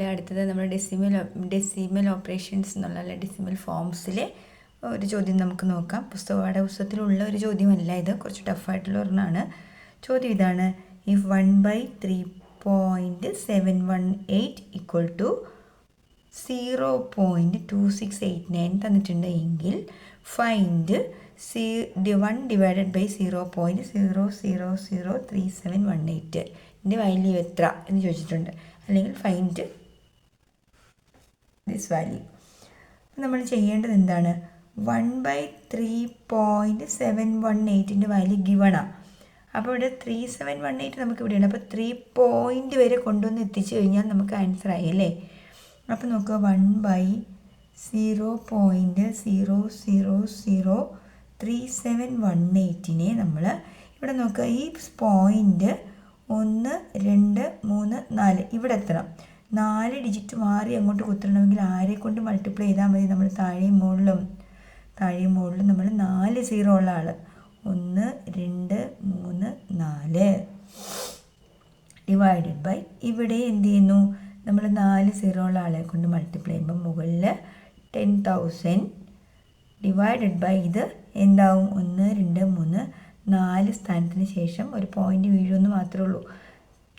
അടുത്തത് നമ്മൾ decimal operations എന്നുള്ള ഡെസിമൽ ഫോംസിലെ ഒരു ചോദ്യം നമുക്ക് നോക്കാം. പാഠപുസ്തകത്തിലുള്ള ഒരു ചോദ്യമല്ല ഇത്, കുറച്ച് ടഫായിട്ടുള്ള ഒരെണ്ണമാണ്. ചോദ്യം ഇതാണ്: ഇഫ് 1/3.718 ഈക്വൽ ടു 0.2689 തന്നിട്ടുണ്ട് എങ്കിൽ ഫൈൻഡ് 1/0.0003718 ഇതിൻ്റെ വാല്യൂ എത്ര എന്ന് ചോദിച്ചിട്ടുണ്ട്. അല്ലെങ്കിൽ ഫൈൻഡ് ദിസ് വാല്യൂ. നമ്മൾ ചെയ്യേണ്ടത് എന്താണ്? 1/3.718 വാല്യൂ ഗിവണാണ്. അപ്പോൾ ഇവിടെ 3718 നമുക്ക് ഇവിടെയാണ്. അപ്പോൾ 3 പോയിൻ്റ് വരെ കൊണ്ടുവന്ന് എത്തിച്ചു കഴിഞ്ഞാൽ നമുക്ക് ആൻസർ ആയി അല്ലേ. അപ്പോൾ നോക്കുക, 1/0.0003718 നമ്മൾ ഇവിടെ നോക്കുക. ഈ പോയിൻ്റ് 1 2 3 4 ഇവിടെ എത്തണം. 4 ഡിജിറ്റ് മാറി അങ്ങോട്ട് കുത്തണമെങ്കിൽ ആരെ കൊണ്ട് മൾട്ടിപ്ലൈ ചെയ്താൽ മതി? നമ്മൾ താഴെയും മുകളിലും നമ്മൾ 4 സീറോ ഉള്ള ആൾ 1 2 3 4 ഡിവൈഡഡ് ബൈ ഇവിടെ എന്ത് ചെയ്യുന്നു? നമ്മൾ 4 സീറോ ഉള്ള ആളെ കൊണ്ട് മൾട്ടിപ്ലൈ ചെയ്യുമ്പോൾ മുകളിൽ 10,000 ഡിവൈഡഡ് ബൈ ഇത് എന്താവും? 1 2 3 4 സ്ഥാനത്തിന് ശേഷം ഒരു പോയിൻ്റ് വീഴുമെന്ന് മാത്രമേ ഉള്ളൂ.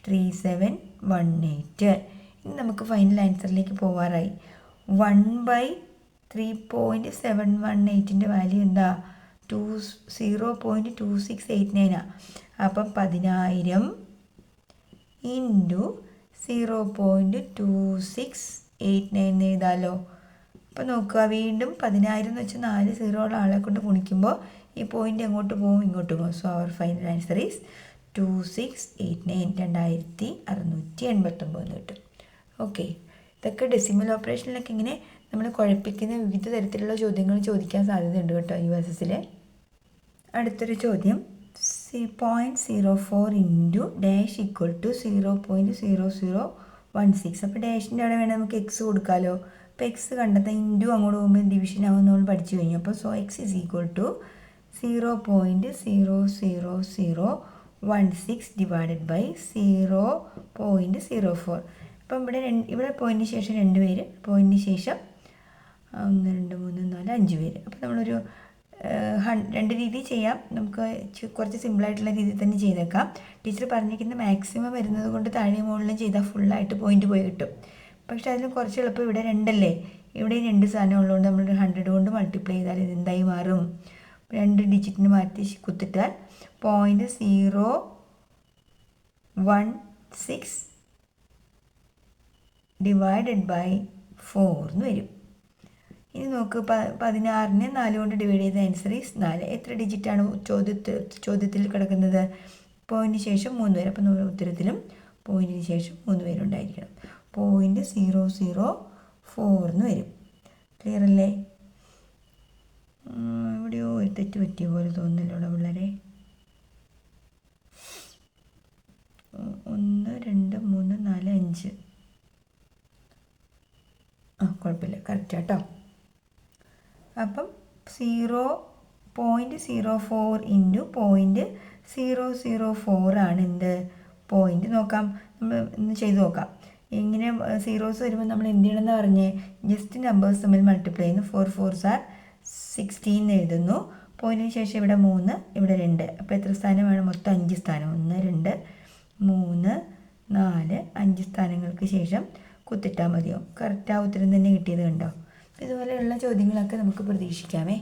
3718. ഇനി നമുക്ക് ഫൈനൽ ആൻസറിലേക്ക് പോകാറായി. 1/3.718 വാല്യൂ എന്താ? 0.2689. അപ്പം 10,000 ഇൻറ്റു 0.2689 എഴുതാമല്ലോ. അപ്പോൾ നോക്കുക, വീണ്ടും 10,000 എന്ന് വെച്ചാൽ 4 സീറോ ഉള്ള ആളെ കൊണ്ട് ഗുണിക്കുമ്പോൾ ഈ പോയിൻ്റ് അങ്ങോട്ട് പോകും ഇങ്ങോട്ട് പോകും. So our final answer is 2689, 2689 കിട്ടും. ഓക്കെ, ഇതൊക്കെ ഡെസിമൽ ഓപ്പറേഷനിലൊക്കെ ഇങ്ങനെ നമ്മൾ കുഴപ്പിക്കുന്ന വിവിധ തരത്തിലുള്ള ചോദ്യങ്ങൾ ചോദിക്കാൻ സാധ്യതയുണ്ട് കേട്ടോ USSൽ. അടുത്തൊരു ചോദ്യം, 0.04 ഇൻറ്റു ഡാഷ് ഈക്വൽ ടു 0.0016. അപ്പോൾ ഡാഷിൻ്റെ അവിടെ വേണമെങ്കിൽ നമുക്ക് എക്സ് കൊടുക്കാമല്ലോ. അപ്പോൾ എക്സ് കണ്ടെത്താൻ ഇൻറ്റു അങ്ങോട്ട് പോകുമ്പോൾ ഡിവിഷൻ ആവുമെന്ന് നമ്മൾ പഠിച്ചു കഴിഞ്ഞു. അപ്പോൾ so x is equal to 0.00016 divided by 0.04. അപ്പം ഇവിടെ പോയിൻറ്റിന് ശേഷം 2 പേര്, പോയിൻറ്റിന് ശേഷം 1 2 3 4 5 പേര്. അപ്പോൾ നമ്മളൊരു 2 രീതി ചെയ്യാം. നമുക്ക് കുറച്ച് സിമ്പിളായിട്ടുള്ള രീതിയിൽ തന്നെ ചെയ്തേക്കാം. ടീച്ചർ പറഞ്ഞിരിക്കുന്ന മാക്സിമം വരുന്നത് കൊണ്ട് താഴെ മുകളിലും ചെയ്താൽ ഫുള്ളായിട്ട് പോയിൻ്റ് പോയി കിട്ടും. പക്ഷേ അതിന് കുറച്ച് എളുപ്പം ഇവിടെ 2 അല്ലേ, ഇവിടെ 2 സാധനം ഉള്ളതുകൊണ്ട് നമ്മൾ 100 കൊണ്ട് മൾട്ടിപ്ലൈ ചെയ്താൽ ഇതെന്തായി മാറും? 2 ഡിജിറ്റിന് മാറ്റി കുത്തിട്ടാൽ 0.016 ഡിവൈഡഡ് ബൈ 4 എന്ന് വരും. ഇനി നോക്ക്, 16നെ 4 കൊണ്ട് ഡിവൈഡ് ചെയ്ത ആൻസർ ഈസ് 4. എത്ര ഡിജിറ്റാണ് ചോദ്യത്തിൽ കിടക്കുന്നത്? പോയിൻറ്റിന് ശേഷം 3 പേര്. അപ്പോൾ ഉത്തരത്തിലും പോയിൻറ്റിന് ശേഷം 3 പേരുണ്ടായിരിക്കണം. 0.004 എന്ന് വരും. ക്ലിയർ അല്ലേ? എവിടെയോ ഒരു തെറ്റ് പറ്റിയ പോലെ തോന്നുന്നല്ലോ പിള്ളേരെ. 1 2 3 4 5. കുഴപ്പമില്ല, കറക്റ്റ് കേട്ടോ. അപ്പം 0.04 ഇൻറ്റു 0.004 ആണ് എന്ത്? പോയിൻ്റ്. നോക്കാം, നമ്മൾ ഒന്ന് ചെയ്ത് നോക്കാം. ഇങ്ങനെ സീറോസ് വരുമ്പോൾ നമ്മൾ എന്ത് ചെയ്യണമെന്ന് പറഞ്ഞ് ജസ്റ്റ് നമ്പേഴ്സ് തമ്മിൽ മൾട്ടിപ്ലൈ ചെയ്യുന്നു. 4 4s are 16 എഴുതുന്നു. പോയിൻറ്റിന് ശേഷം ഇവിടെ 3 ഇവിടെ 2. അപ്പോൾ എത്ര സ്ഥാനം വേണം? മൊത്തം 5 സ്ഥാനം. 1 2 3 4 5 സ്ഥാനങ്ങൾക്ക് ശേഷം കുത്തിട്ടാൽ മതിയോ? കറക്റ്റ് ആ ഉത്തരം തന്നെ കിട്ടിയത് കണ്ടോ? ഇതുപോലെയുള്ള ചോദ്യങ്ങളൊക്കെ നമുക്ക് പ്രതീക്ഷിക്കാമേ.